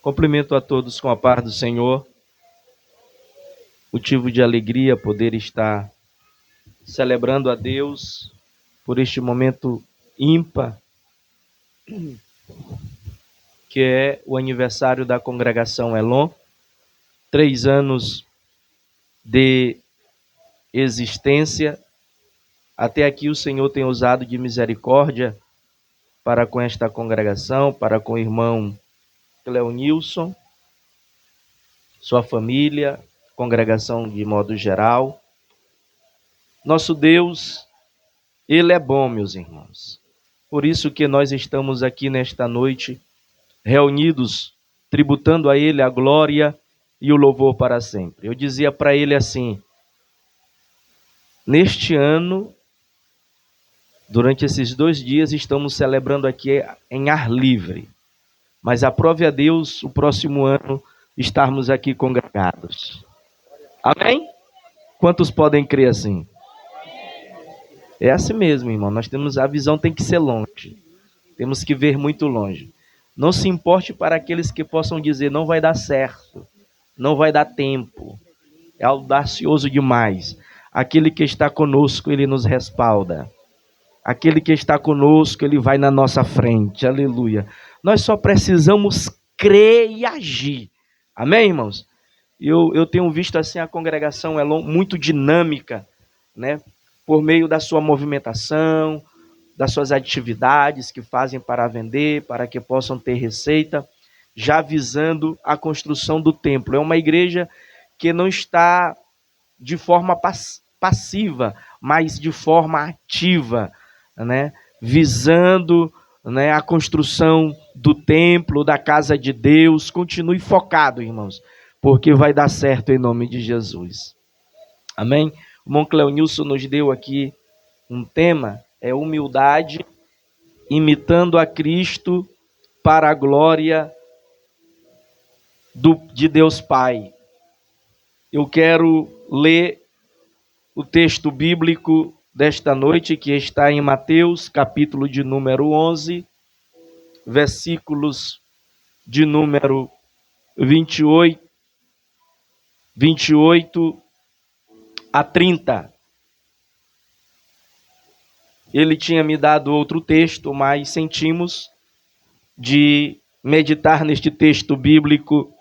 Cumprimento a todos com a paz do Senhor. Motivo de alegria poder estar celebrando a Deus por este momento ímpar, que é o aniversário da congregação Elon. 3 anos de existência. Até aqui o Senhor tem usado de misericórdia para com esta congregação, para com o irmão Cleonilson, sua família, congregação de modo geral. Nosso Deus, Ele é bom, meus irmãos. Por isso que nós estamos aqui nesta noite, reunidos, tributando a Ele a glória e o louvor para sempre. Eu dizia para ele assim: neste ano, durante esses 2 dias, estamos celebrando aqui em ar livre. Mas aprove a Deus o próximo ano estarmos aqui congregados. Amém? Quantos podem crer assim? É assim mesmo, irmão. A visão tem que ser longe. Temos que ver muito longe. Não se importe para aqueles que possam dizer: não vai dar certo, não vai dar tempo. É audacioso demais. Aquele que está conosco, ele nos respalda. Aquele que está conosco, ele vai na nossa frente. Aleluia. Nós só precisamos crer e agir. Amém, irmãos? Eu tenho visto assim a congregação Elon muito dinâmica, né? Por meio da sua movimentação, das suas atividades que fazem para vender, para que possam ter receita, já visando a construção do templo. É uma igreja que não está de forma passiva, mas de forma ativa, né? Visando, né, a construção do templo, da casa de Deus. Continue focado, irmãos, porque vai dar certo em nome de Jesus. Amém? O irmão Cleonilson nos deu aqui um tema, é humildade, imitando a Cristo para a glória de Deus Pai. Eu quero ler o texto bíblico desta noite, que está em Mateus, capítulo de número 11, versículos de número 28 a 30. Ele tinha me dado outro texto, mas sentimos de meditar neste texto bíblico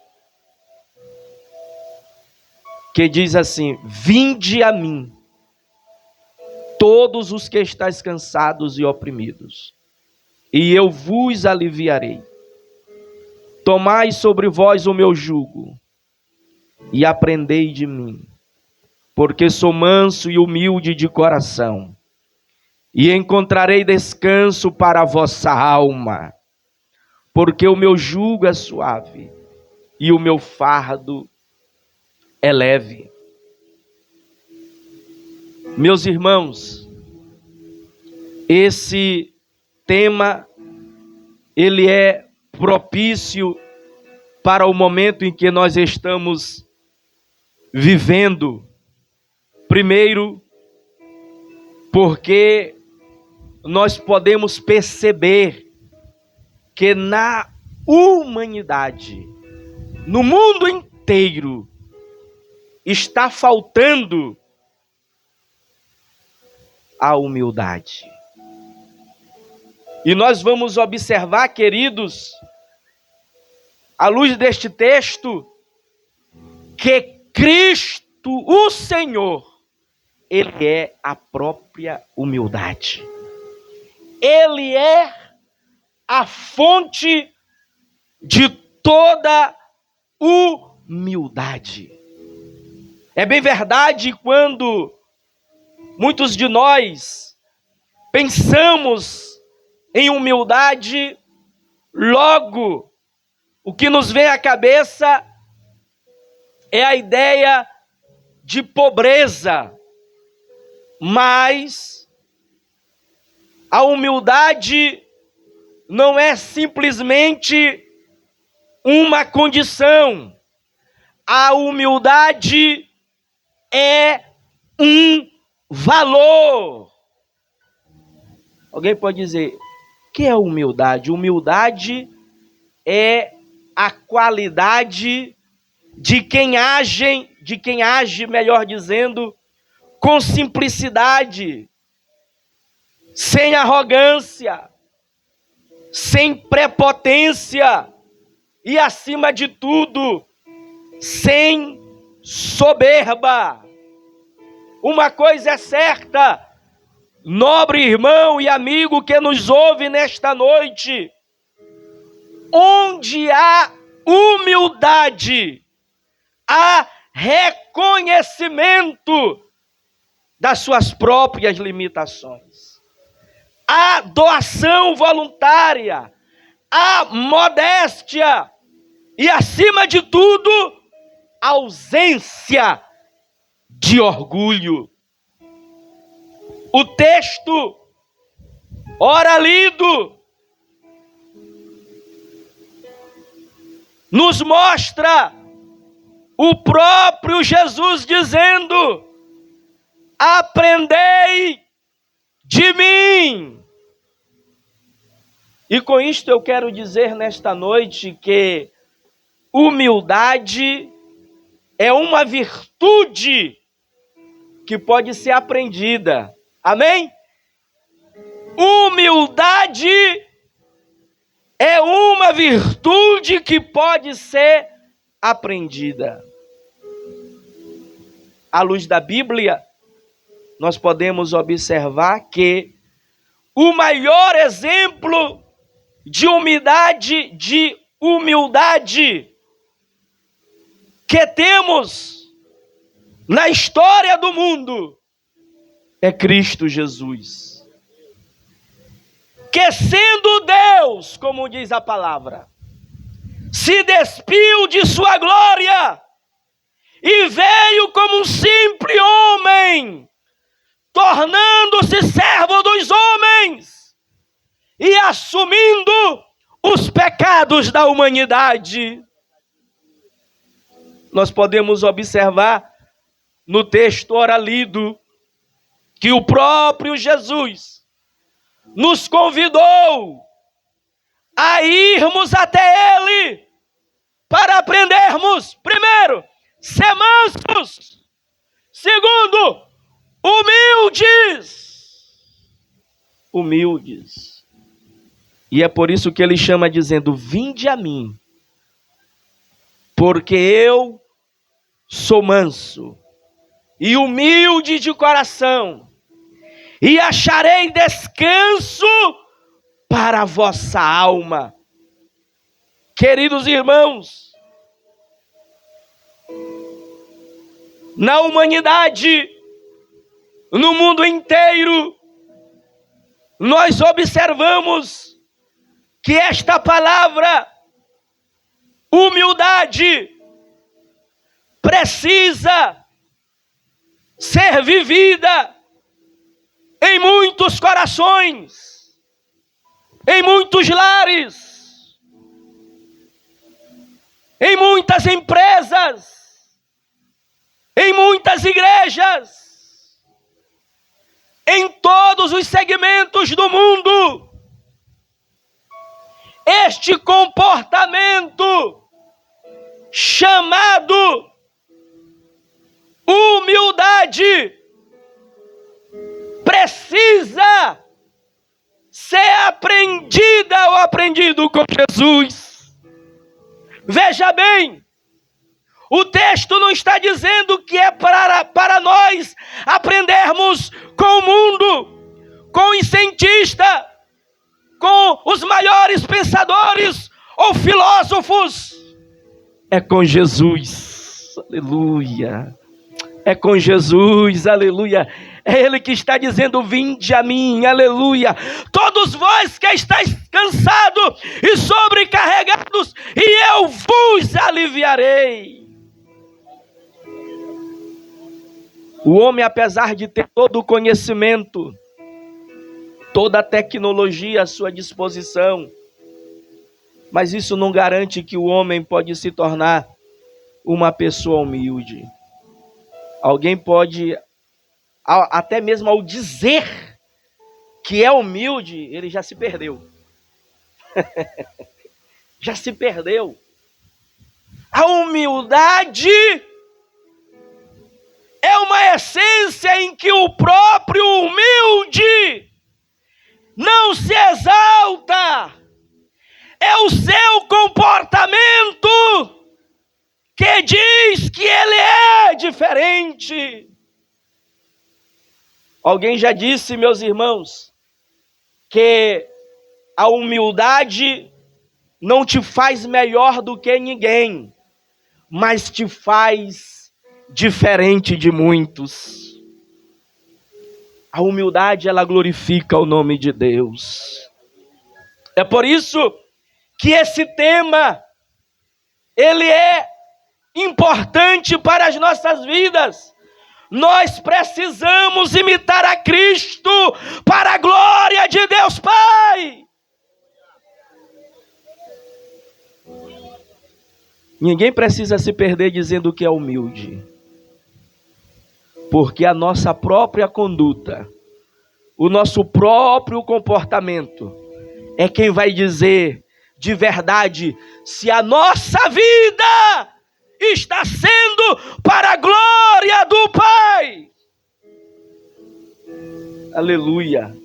que diz assim: vinde a mim, todos os que estáis cansados e oprimidos, e eu vos aliviarei. Tomai sobre vós o meu jugo, e aprendei de mim, porque sou manso e humilde de coração, e encontrarei descanso para a vossa alma, porque o meu jugo é suave, e o meu fardo é leve. Meus irmãos, esse tema, ele é propício para o momento em que nós estamos vivendo. Primeiro, porque nós podemos perceber que na humanidade, no mundo inteiro, está faltando a humildade. E nós vamos observar, queridos, à luz deste texto, que Cristo, o Senhor, Ele é a própria humildade. Ele é a fonte de toda humildade. É bem verdade quando muitos de nós pensamos em humildade, logo o que nos vem à cabeça é a ideia de pobreza. Mas a humildade não é simplesmente uma condição. A humildade é um valor. Alguém pode dizer: o que é humildade? Humildade é a qualidade de quem age, melhor dizendo, com simplicidade, sem arrogância, sem prepotência e, acima de tudo, sem soberba. Uma coisa é certa, nobre irmão e amigo que nos ouve nesta noite: onde há humildade, há reconhecimento das suas próprias limitações, há doação voluntária, há modéstia e, acima de tudo, ausência de orgulho. O texto, ora lido, nos mostra o próprio Jesus dizendo: aprendei de mim. E com isto eu quero dizer nesta noite que humildade é uma virtude que pode ser aprendida. Amém? Humildade é uma virtude que pode ser aprendida. À luz da Bíblia, nós podemos observar que o maior exemplo de humildade que temos na história do mundo é Cristo Jesus, que, sendo Deus, como diz a palavra, se despiu de sua glória e veio como um simples homem, tornando-se servo dos homens e assumindo os pecados da humanidade. Nós podemos observar no texto ora lido que o próprio Jesus nos convidou a irmos até Ele para aprendermos, primeiro, ser mansos, segundo, humildes. E é por isso que Ele chama dizendo: vinde a mim, porque eu sou manso e humilde de coração, e acharei descanso para a vossa alma. Queridos irmãos, na humanidade, no mundo inteiro, nós observamos que esta palavra, humildade, precisa ser vivida em muitos corações, em muitos lares, em muitas empresas, em muitas igrejas, em todos os segmentos do mundo. Este comportamento chamado humildade precisa ser aprendida ou aprendido com Jesus. Veja bem, o texto não está dizendo que é para nós aprendermos com o mundo, com o cientista, com os maiores pensadores ou filósofos. É com Jesus, aleluia. É com Jesus, aleluia. É Ele que está dizendo: vinde a mim, aleluia. Todos vós que estáis cansados e sobrecarregados, e eu vos aliviarei. O homem, apesar de ter todo o conhecimento, toda a tecnologia à sua disposição, mas isso não garante que o homem pode se tornar uma pessoa humilde. Alguém pode, até mesmo ao dizer que é humilde, ele já se perdeu. Já se perdeu. A humildade é uma essência em que o próprio humilde não se exalta. É o seu comportamento que diz que ele é diferente. Alguém já disse, meus irmãos, que a humildade não te faz melhor do que ninguém, mas te faz diferente de muitos. A humildade, ela glorifica o nome de Deus. É por isso que esse tema, ele é importante para as nossas vidas. Nós precisamos imitar a Cristo para a glória de Deus Pai. Ninguém precisa se perder dizendo que é humilde, porque a nossa própria conduta, o nosso próprio comportamento é quem vai dizer de verdade se a nossa vida está sendo para a glória do Pai. Aleluia!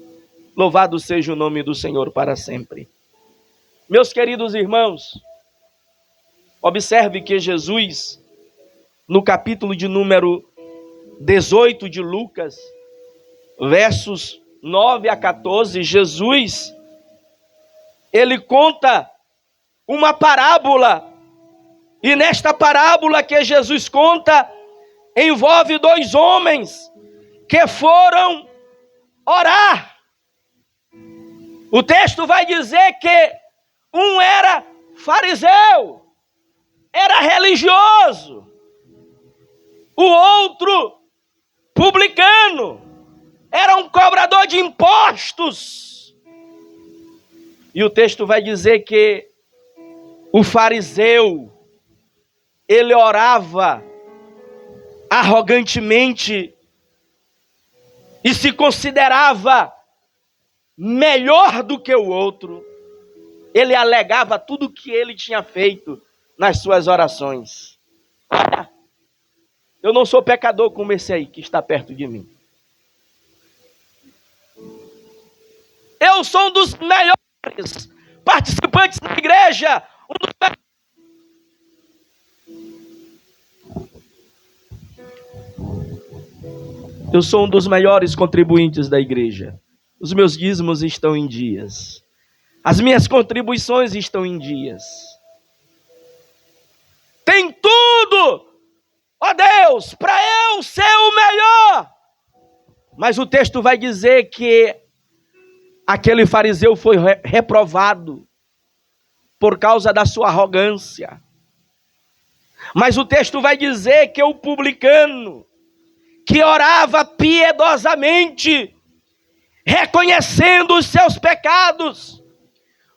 Louvado seja o nome do Senhor para sempre. Meus queridos irmãos, observe que Jesus, no capítulo de número 18 de Lucas, versos 9 a 14, Jesus, ele conta uma parábola. E nesta parábola que Jesus conta, envolve dois homens que foram orar. O texto vai dizer que um era fariseu, era religioso. O outro, publicano, era um cobrador de impostos. E o texto vai dizer que o fariseu, ele orava arrogantemente e se considerava melhor do que o outro. Ele alegava tudo que ele tinha feito nas suas orações. Olha, eu não sou pecador como esse aí que está perto de mim. Eu sou um dos melhores participantes da igreja. Eu sou um dos melhores contribuintes da igreja. Os meus dízimos estão em dias. As minhas contribuições estão em dias. Tem tudo, ó Deus, para eu ser o melhor. Mas o texto vai dizer que aquele fariseu foi reprovado por causa da sua arrogância. Mas o texto vai dizer que o publicano, que orava piedosamente, reconhecendo os seus pecados,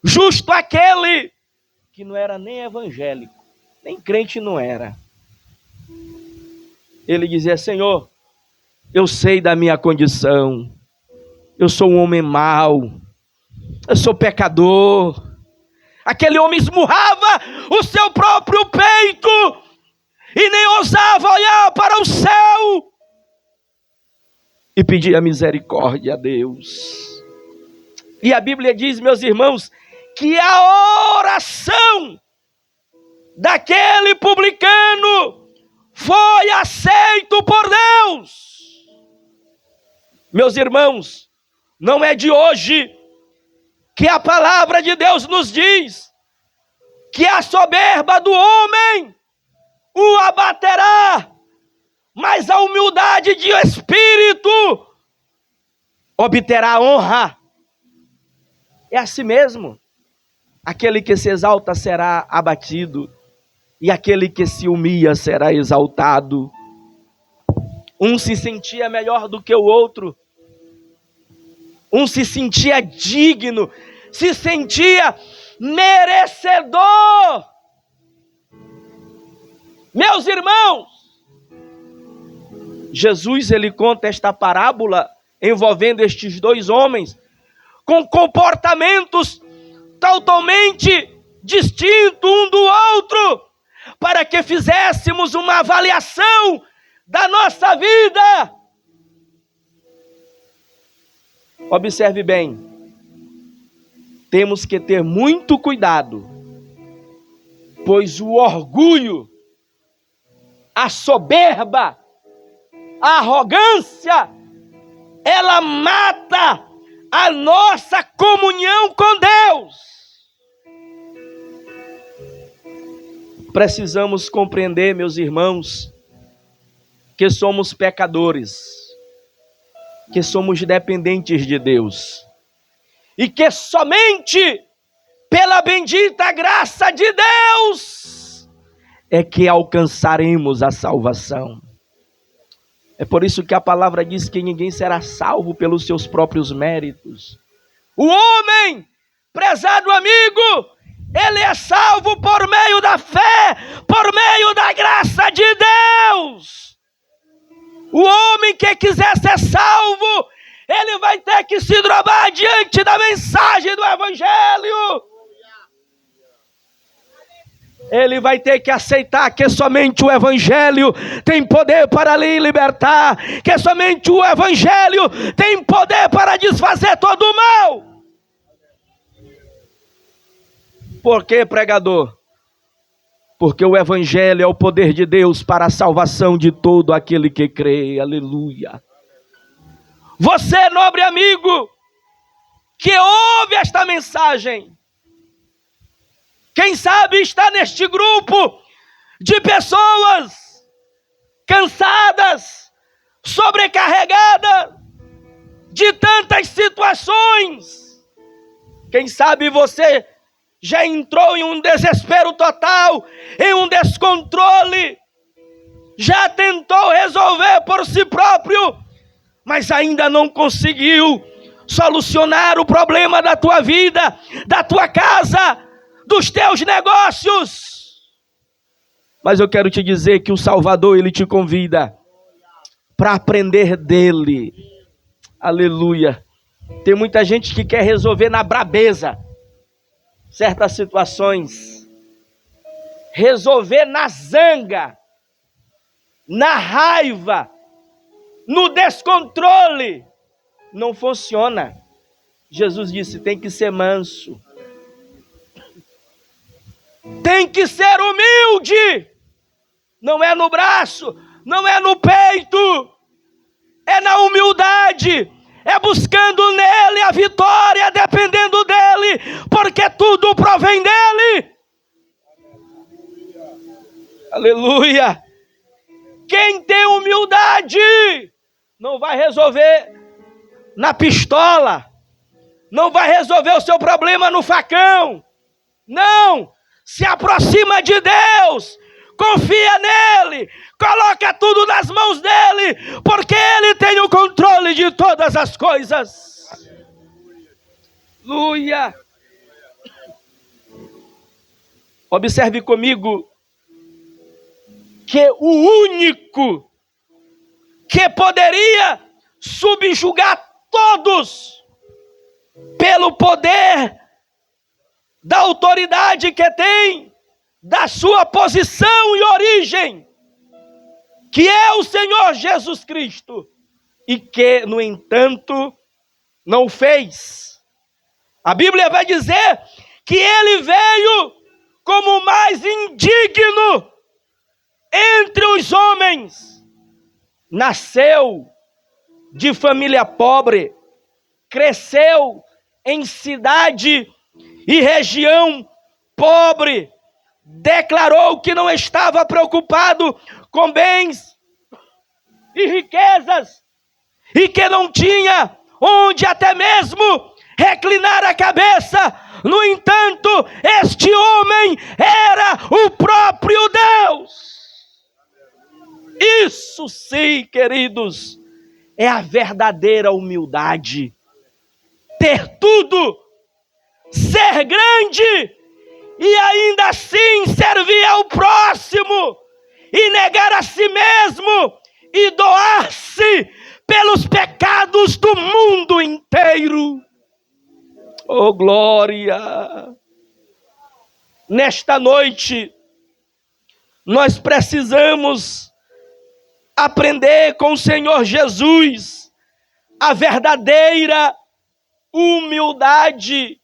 justo aquele que não era nem evangélico, nem crente não era. Ele dizia: Senhor, eu sei da minha condição, eu sou um homem mau, eu sou pecador. Aquele homem esmurrava o seu próprio peito e nem ousava olhar para o céu e pedia misericórdia a Deus. E a Bíblia diz, meus irmãos, que a oração daquele publicano foi aceito por Deus. Meus irmãos, não é de hoje que a palavra de Deus nos diz que a soberba do homem o abaterá, mas a humildade de espírito obterá honra. É assim mesmo. Aquele que se exalta será abatido, e aquele que se humilha será exaltado. Um se sentia melhor do que o outro. Um se sentia digno, se sentia merecedor. Meus irmãos, Jesus, ele conta esta parábola envolvendo estes dois homens com comportamentos totalmente distintos um do outro, para fizéssemos uma avaliação da nossa vida. Observe bem, temos que ter muito cuidado, pois o orgulho, a soberba, a arrogância, ela mata a nossa comunhão com Deus. Precisamos compreender, meus irmãos, que somos pecadores, que somos dependentes de Deus, e que somente pela bendita graça de Deus é que alcançaremos a salvação. É por isso que a palavra diz que ninguém será salvo pelos seus próprios méritos. O homem, prezado amigo, ele é salvo por meio da fé, por meio da graça de Deus. O homem que quiser ser salvo, ele vai ter que se dobrar diante da mensagem do Evangelho. Ele vai ter que aceitar que somente o Evangelho tem poder para lhe libertar, que somente o Evangelho tem poder para desfazer todo o mal. Por que, pregador? Porque o Evangelho é o poder de Deus para a salvação de todo aquele que crê. Aleluia. Você, nobre amigo, que ouve esta mensagem, quem sabe está neste grupo de pessoas cansadas, sobrecarregadas de tantas situações. Quem sabe você já entrou em um desespero total, em um descontrole, já tentou resolver por si próprio, mas ainda não conseguiu solucionar o problema da tua vida, da tua casa, dos teus negócios. Mas eu quero te dizer que o Salvador, ele te convida para aprender dele. Aleluia. Tem muita gente que quer resolver na brabeza certas situações, resolver na zanga, na raiva, no descontrole. Não funciona. Jesus disse, tem que ser manso, tem que ser humilde. Não é no braço, não é no peito, é na humildade, é buscando nele a vitória, dependendo dele, porque tudo provém dele. Aleluia. Quem tem humildade não vai resolver na pistola, não vai resolver o seu problema no facão. Não, se aproxima de Deus, confia nele, coloca tudo nas mãos dele, porque ele tem o controle de todas as coisas. Aleluia. Observe comigo que o único que poderia subjugar todos pelo poder da autoridade que tem, da sua posição e origem, que é o Senhor Jesus Cristo, e que, no entanto, não fez. A Bíblia vai dizer que ele veio como o mais indigno entre os homens. Nasceu de família pobre, cresceu em cidade e região pobre, declarou que não estava preocupado com bens e riquezas, e que não tinha onde até mesmo reclinar a cabeça. No entanto, este homem era o próprio Deus. Isso sim, queridos, é a verdadeira humildade. Ter tudo, ser grande e ainda assim servir ao próximo e negar a si mesmo e doar-se pelos pecados do mundo inteiro. Oh, glória! Nesta noite, Nós precisamos aprender com o Senhor Jesus a verdadeira humildade.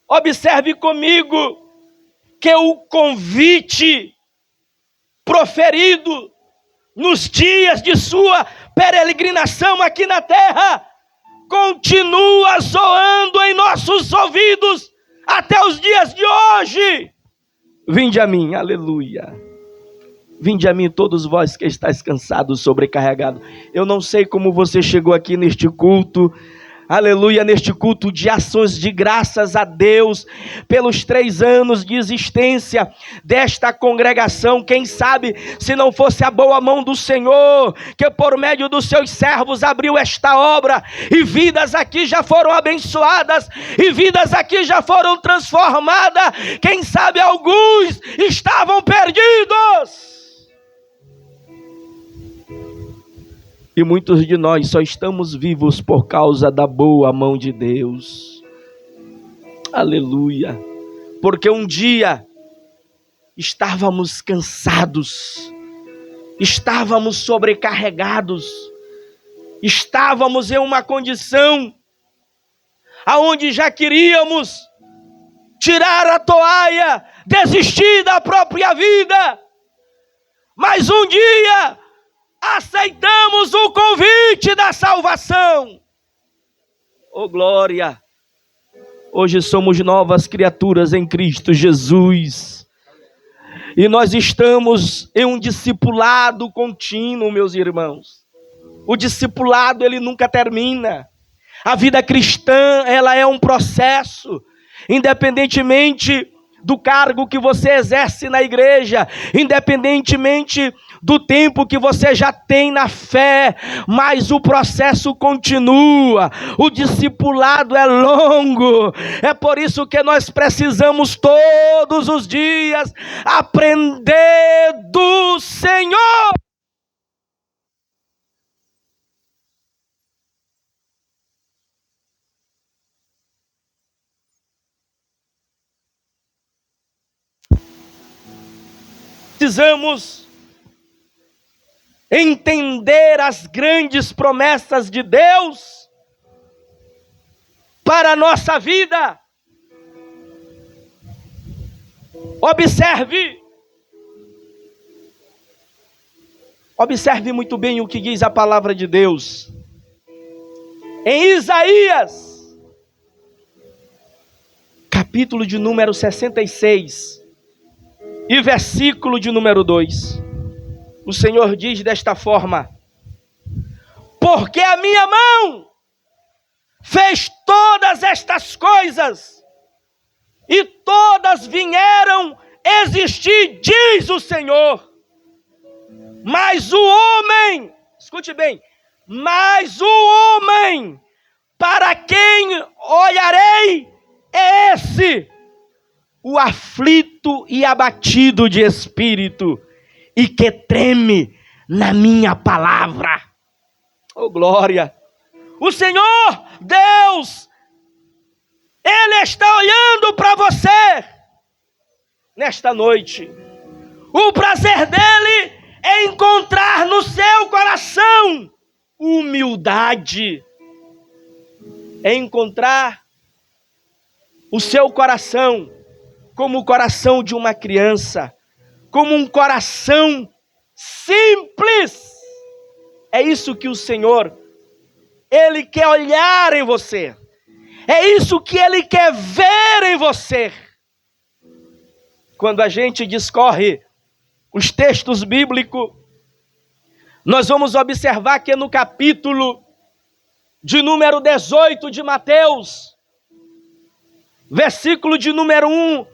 Observe comigo que o convite proferido nos dias de sua peregrinação aqui na terra continua soando em nossos ouvidos até os dias de hoje. Vinde a mim, aleluia. Vinde a mim todos vós que estáis cansados, sobrecarregados. Eu não sei como você chegou aqui neste culto, aleluia, neste culto de ações de graças a Deus pelos 3 anos de existência desta congregação. Quem sabe se não fosse a boa mão do Senhor, que por meio dos seus servos abriu esta obra, e vidas aqui já foram abençoadas, e vidas aqui já foram transformadas. Quem sabe alguns estavam perdidos. E muitos de nós só estamos vivos por causa da boa mão de Deus. Aleluia. Porque um dia estávamos cansados, estávamos sobrecarregados, estávamos em uma condição aonde já queríamos tirar a toalha, desistir da própria vida. Mas um dia aceitamos o convite da salvação. Oh glória! Hoje somos novas criaturas em Cristo Jesus. E nós estamos em um discipulado contínuo, meus irmãos. O discipulado, ele nunca termina. A vida cristã, ela é um processo. Independentemente do cargo que você exerce na igreja, independentemente do tempo que você já tem na fé, mas o processo continua, o discipulado é longo. É por isso que nós precisamos todos os dias aprender do Senhor. Precisamos entender as grandes promessas de Deus para a nossa vida. Observe muito bem o que diz a palavra de Deus. Em Isaías, capítulo de número 66, e versículo de número 2, o Senhor diz desta forma: porque a minha mão fez todas estas coisas, e todas vieram existir, diz o Senhor. Mas o homem, escute bem, mas o homem para quem olharei é esse, o aflito e abatido de espírito, e que treme na minha palavra. Oh glória! O Senhor Deus, Ele está olhando para você nesta noite. O prazer dele é encontrar no seu coração humildade, é encontrar o seu coração como o coração de uma criança, como um coração simples. É isso que o Senhor, Ele quer olhar em você. É isso que Ele quer ver em você. Quando a gente discorre os textos bíblicos, nós vamos observar que no capítulo de número 18 de Mateus, versículo de número 1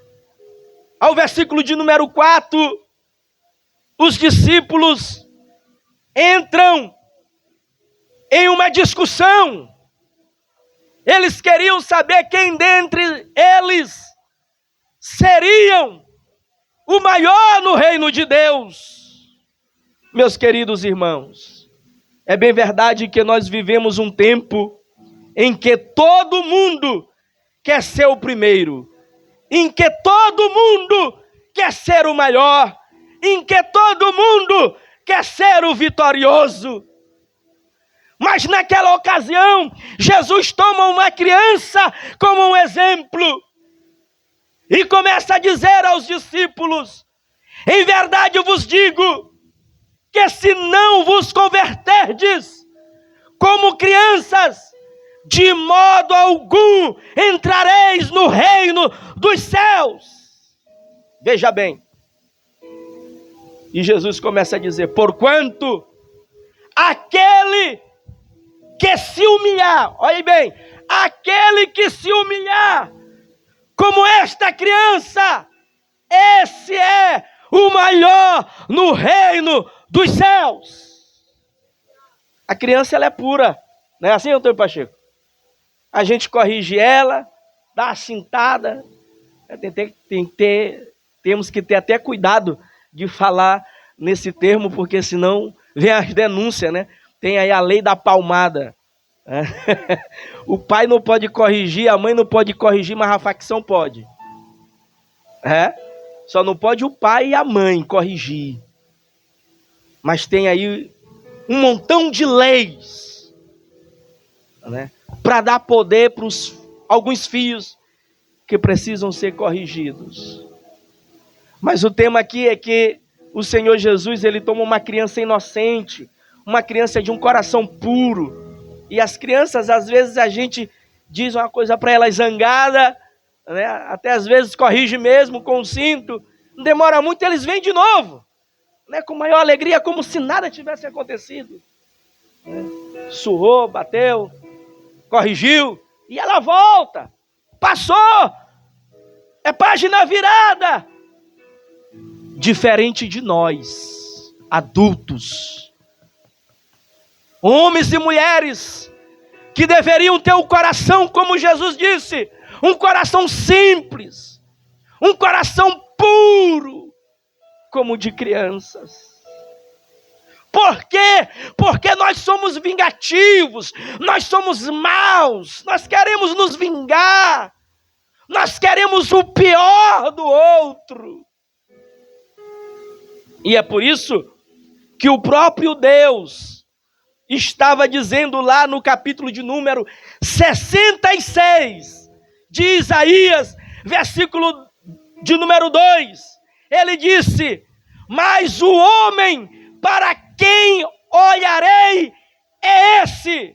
ao versículo de número 4, os discípulos entram em uma discussão. Eles queriam saber quem dentre eles seriam o maior no reino de Deus. Meus queridos irmãos, é bem verdade que nós vivemos um tempo em que todo mundo quer ser o primeiro, em que todo mundo quer ser o maior, em que todo mundo quer ser o vitorioso. Mas naquela ocasião, Jesus toma uma criança como um exemplo e começa a dizer aos discípulos: em verdade eu vos digo, que se não vos converterdes como crianças, de modo algum entrareis no reino dos céus. Veja bem. E Jesus começa a dizer: porquanto aquele que se humilhar, olhe bem, aquele que se humilhar como esta criança, esse é o maior no reino dos céus. A criança, ela é pura, não é assim, Antônio Pacheco? A gente corrige ela, dá uma cintada, temos que ter até cuidado de falar nesse termo, porque senão vem as denúncias, né? Tem aí a lei da palmada. O pai não pode corrigir, a mãe não pode corrigir, mas a facção pode. Só não pode o pai e a mãe corrigir. Mas tem aí um montão de leis, né, para dar poder para alguns filhos que precisam ser corrigidos. Mas o tema aqui é que o Senhor Jesus, ele toma uma criança inocente, uma criança de um coração puro. E as crianças, às vezes, a gente diz uma coisa para elas zangada, né? Até às vezes corrige mesmo com o cinto. Não demora muito, eles vêm de novo, né? Com maior alegria, como se nada tivesse acontecido. Surrou, bateu, corrigiu, e ela volta. Passou, é página virada. Diferente de nós, adultos, homens e mulheres, que deveriam ter o coração, como Jesus disse, um coração simples, um coração puro, como o de crianças. Por quê? Porque nós somos vingativos, nós somos maus, nós queremos nos vingar, nós queremos o pior do outro. E é por isso que o próprio Deus estava dizendo lá no capítulo de número 66 de Isaías, versículo de número 2, ele disse: mas o homem para quem olharei é esse,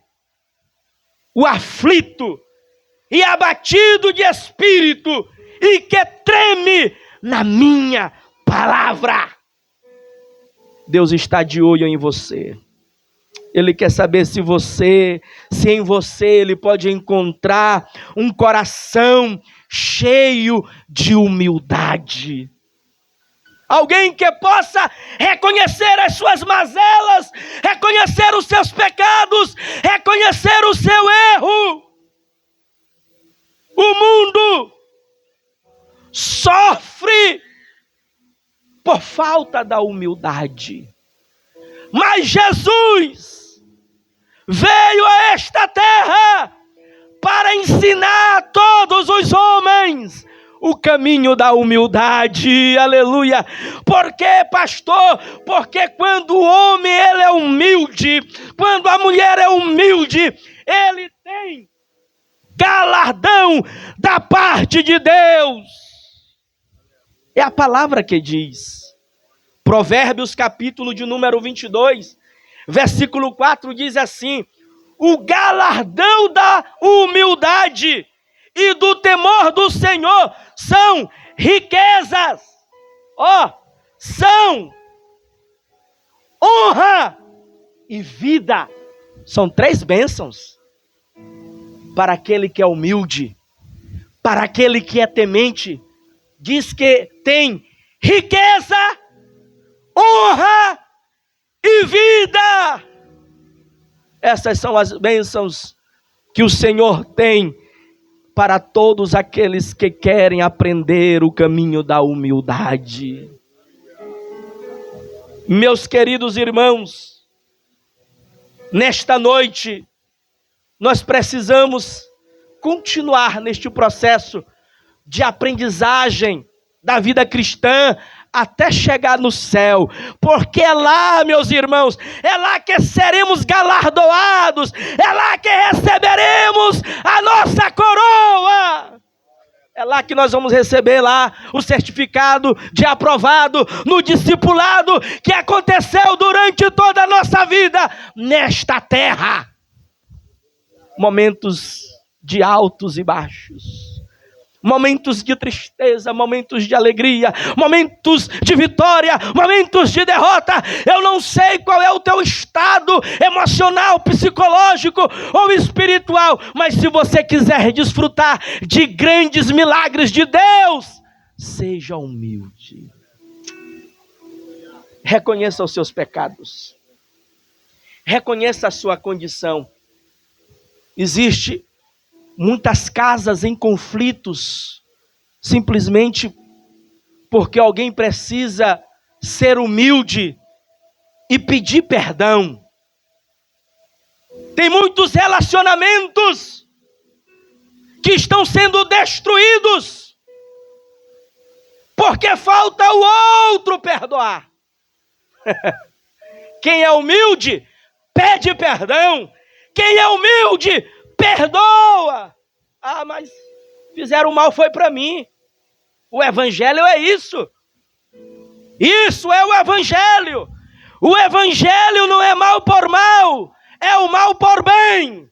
o aflito e abatido de espírito, e que treme na minha palavra. Deus está de olho em você. Ele quer saber se em você ele pode encontrar um coração cheio de humildade. Alguém que possa reconhecer as suas mazelas, reconhecer os seus pecados, reconhecer o seu erro. O mundo sofre por falta da humildade. Mas Jesus veio a esta terra para ensinar a todos os homens o caminho da humildade. Aleluia. Por quê, pastor? Porque quando o homem ele é humilde, quando a mulher é humilde, ele tem galardão da parte de Deus. É a palavra que diz. Provérbios capítulo de número 22, versículo 4 diz assim: o galardão da humildade e do temor do Senhor são riquezas. São honra e vida. São 3 bênçãos para aquele que é humilde, para aquele que é temente. Diz que tem riqueza, honra e vida. Essas são as bênçãos que o Senhor tem para todos aqueles que querem aprender o caminho da humildade. Meus queridos irmãos, nesta noite, nós precisamos continuar neste processo de aprendizagem da vida cristã até chegar no céu, porque é lá, meus irmãos, é lá que seremos galardoados, é lá que receberemos a nossa coroa. É lá que nós vamos receber lá o certificado de aprovado no discipulado que aconteceu durante toda a nossa vida nesta terra. Momentos de altos e baixos, momentos de tristeza, momentos de alegria, momentos de vitória, momentos de derrota. Eu não sei qual é o teu estado emocional, psicológico ou espiritual, mas se você quiser desfrutar de grandes milagres de Deus, seja humilde. Reconheça os seus pecados. Reconheça a sua condição. Existe muitas casas em conflitos, simplesmente porque alguém precisa ser humilde e pedir perdão. Tem muitos relacionamentos que estão sendo destruídos, porque falta o outro perdoar. Quem é humilde, pede perdão. Quem é humilde, perdoa. Ah, mas fizeram mal, foi para mim. O evangelho é isso. Isso é o evangelho. O evangelho não é mal por mal, é o mal por bem.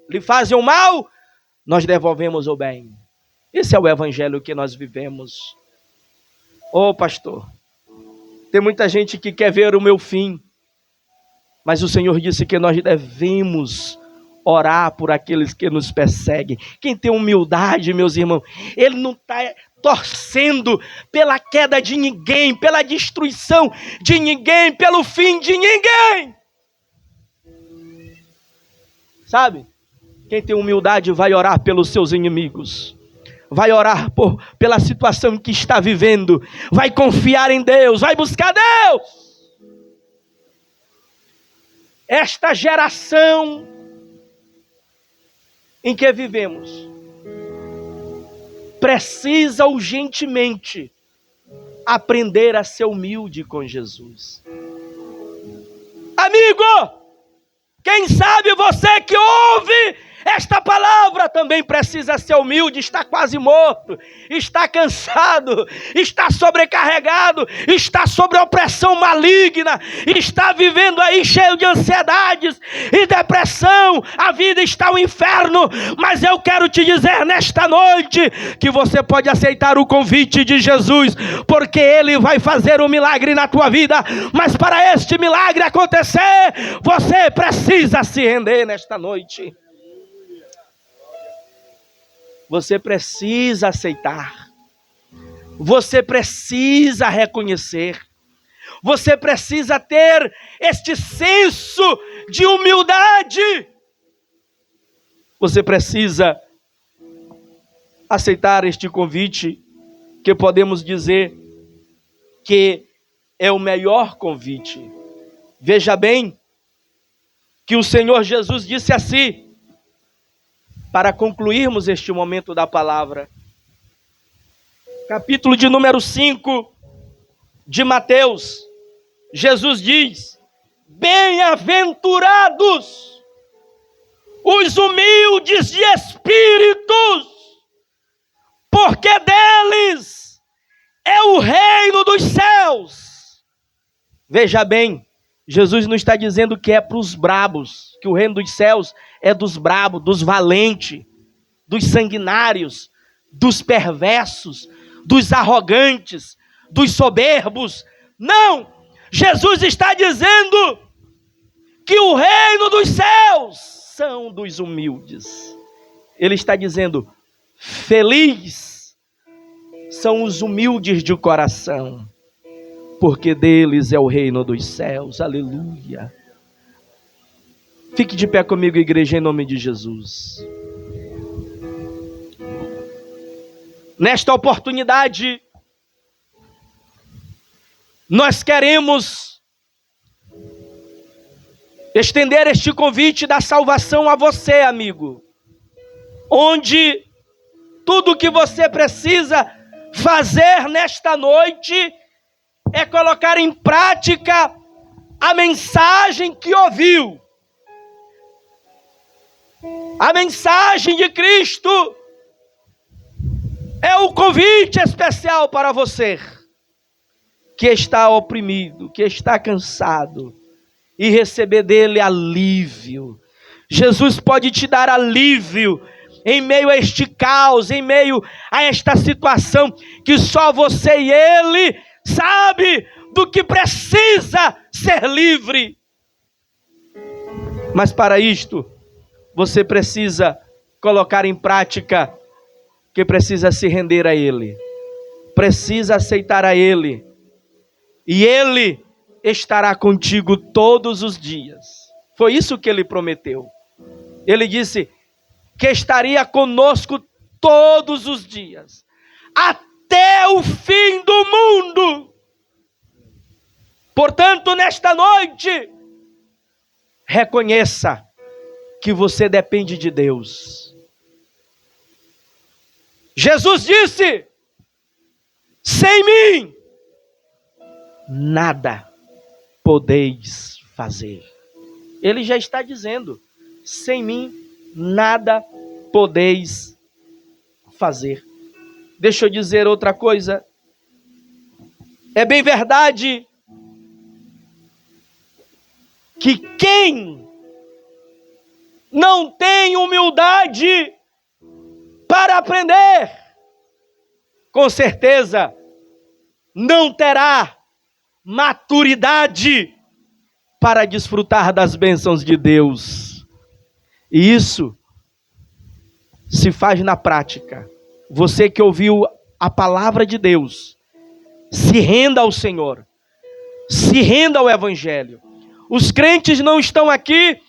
Lhe fazem o mal, nós devolvemos o bem. Esse é o evangelho que nós vivemos. Ô pastor, tem muita gente que quer ver o meu fim, mas o Senhor disse que nós devemos orar por aqueles que nos perseguem. Quem tem humildade, meus irmãos, ele não está torcendo pela queda de ninguém, pela destruição de ninguém, pelo fim de ninguém. Sabe? Quem tem humildade vai orar pelos seus inimigos. Vai orar pela situação que está vivendo. Vai confiar em Deus, vai buscar Deus. Esta geração em que vivemos precisa urgentemente aprender a ser humilde com Jesus. Amigo, quem sabe você que ouve esta palavra também precisa ser humilde, está quase morto, está cansado, está sobrecarregado, está sob opressão maligna, está vivendo aí cheio de ansiedades e depressão, a vida está um inferno, mas eu quero te dizer nesta noite que você pode aceitar o convite de Jesus, porque Ele vai fazer um milagre na tua vida, mas para este milagre acontecer, você precisa se render nesta noite. Você precisa aceitar. Você precisa reconhecer. Você precisa ter este senso de humildade. Você precisa aceitar este convite, que podemos dizer que é o melhor convite. Veja bem que o Senhor Jesus disse assim, para concluirmos este momento da palavra. Capítulo de número 5 de Mateus. Jesus diz: bem-aventurados os humildes de espíritos, porque deles é o reino dos céus. Veja bem, Jesus não está dizendo que é para os brabos, que o reino dos céus é dos brabos, dos valentes, dos sanguinários, dos perversos, dos arrogantes, dos soberbos. Não! Jesus está dizendo que o reino dos céus são dos humildes. Ele está dizendo, feliz são os humildes de coração, porque deles é o reino dos céus. Aleluia. Fique de pé comigo, igreja, em nome de Jesus. Nesta oportunidade, nós queremos estender este convite da salvação a você, amigo, onde tudo o que você precisa fazer nesta noite é colocar em prática a mensagem que ouviu. A mensagem de Cristo é o convite especial para você que está oprimido, que está cansado, e receber dele alívio. Jesus pode te dar alívio em meio a este caos, em meio a esta situação que só você e ele sabe do que precisa ser livre. Mas para isto, você precisa colocar em prática que precisa se render a ele, precisa aceitar a ele, e ele estará contigo todos os dias. Foi isso que ele prometeu. Ele disse que estaria conosco todos os dias, até o fim do mundo. Portanto, nesta noite, reconheça que você depende de Deus. Jesus disse: sem mim, nada podeis fazer. Ele já está dizendo: sem mim, nada podeis fazer. Deixa eu dizer outra coisa. É bem verdade que quem não tem humildade para aprender, com certeza não terá maturidade para desfrutar das bênçãos de Deus. E isso se faz na prática. Você que ouviu a palavra de Deus, se renda ao Senhor, se renda ao Evangelho. Os crentes não estão aqui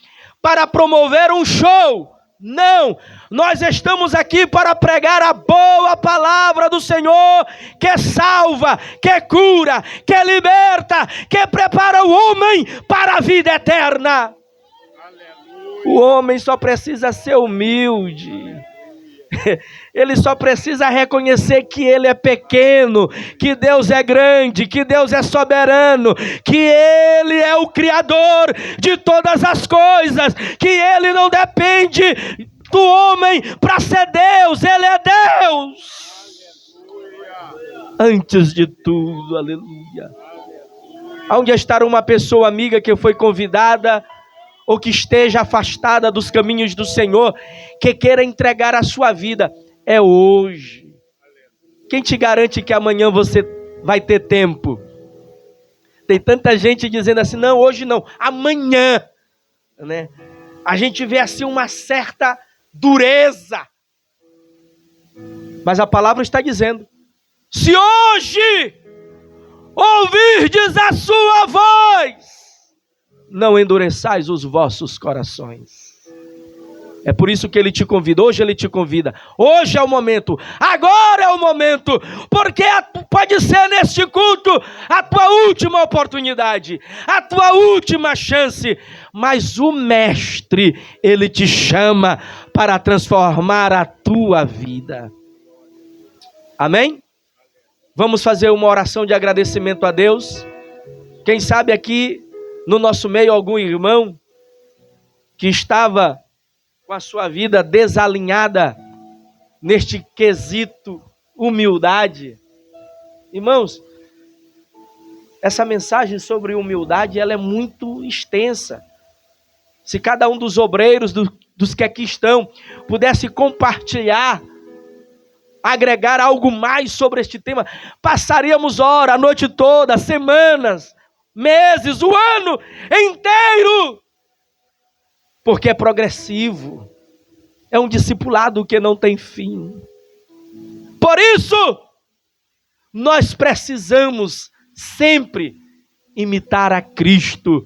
para promover um show. Não, nós estamos aqui para pregar a boa palavra do Senhor, que salva, que cura, que liberta, que prepara o homem para a vida eterna. Aleluia. O homem só precisa ser humilde. Ele só precisa reconhecer que ele é pequeno, que Deus é grande, que Deus é soberano, que Ele é o Criador de todas as coisas, que Ele não depende do homem para ser Deus, Ele é Deus. Aleluia. Antes de tudo, aleluia. Onde está uma pessoa amiga que foi convidada, ou que esteja afastada dos caminhos do Senhor, que queira entregar a sua vida? É hoje. Quem te garante que amanhã você vai ter tempo? Tem tanta gente dizendo assim: não, hoje não, amanhã, né? A gente vê assim uma certa dureza, mas a palavra está dizendo: se hoje ouvirdes a sua voz, não endureçais os vossos corações. É por isso que Ele te convida. Hoje Ele te convida. Hoje é o momento. Agora é o momento. Porque pode ser neste culto a tua última oportunidade, a tua última chance. Mas o Mestre, Ele te chama para transformar a tua vida. Amém? Vamos fazer uma oração de agradecimento a Deus. Quem sabe aqui no nosso meio algum irmão que estava com a sua vida desalinhada neste quesito humildade. Irmãos, essa mensagem sobre humildade, ela é muito extensa. Se cada um dos obreiros, dos que aqui estão, pudesse compartilhar, agregar algo mais sobre este tema, passaríamos horas, a noite toda, semanas, meses, o ano inteiro, porque é progressivo, é um discipulado que não tem fim. Por isso, nós precisamos sempre imitar a Cristo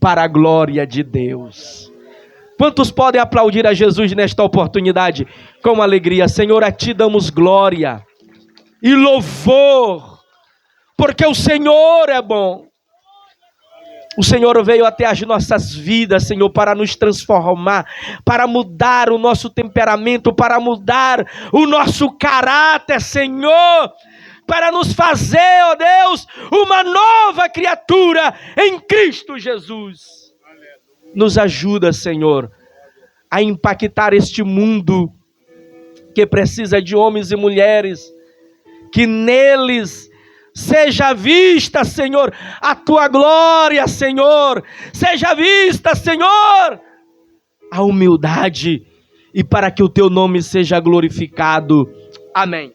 para a glória de Deus. Quantos podem aplaudir a Jesus nesta oportunidade com alegria? Senhor, a Ti damos glória e louvor, porque o Senhor é bom. O Senhor veio até as nossas vidas, Senhor, para nos transformar, para mudar o nosso temperamento, para mudar o nosso caráter, Senhor, para nos fazer, ó Deus, uma nova criatura em Cristo Jesus. Nos ajuda, Senhor, a impactar este mundo que precisa de homens e mulheres, que neles seja vista, Senhor, a tua glória, Senhor, seja vista, Senhor, a humildade, e para que o teu nome seja glorificado. Amém.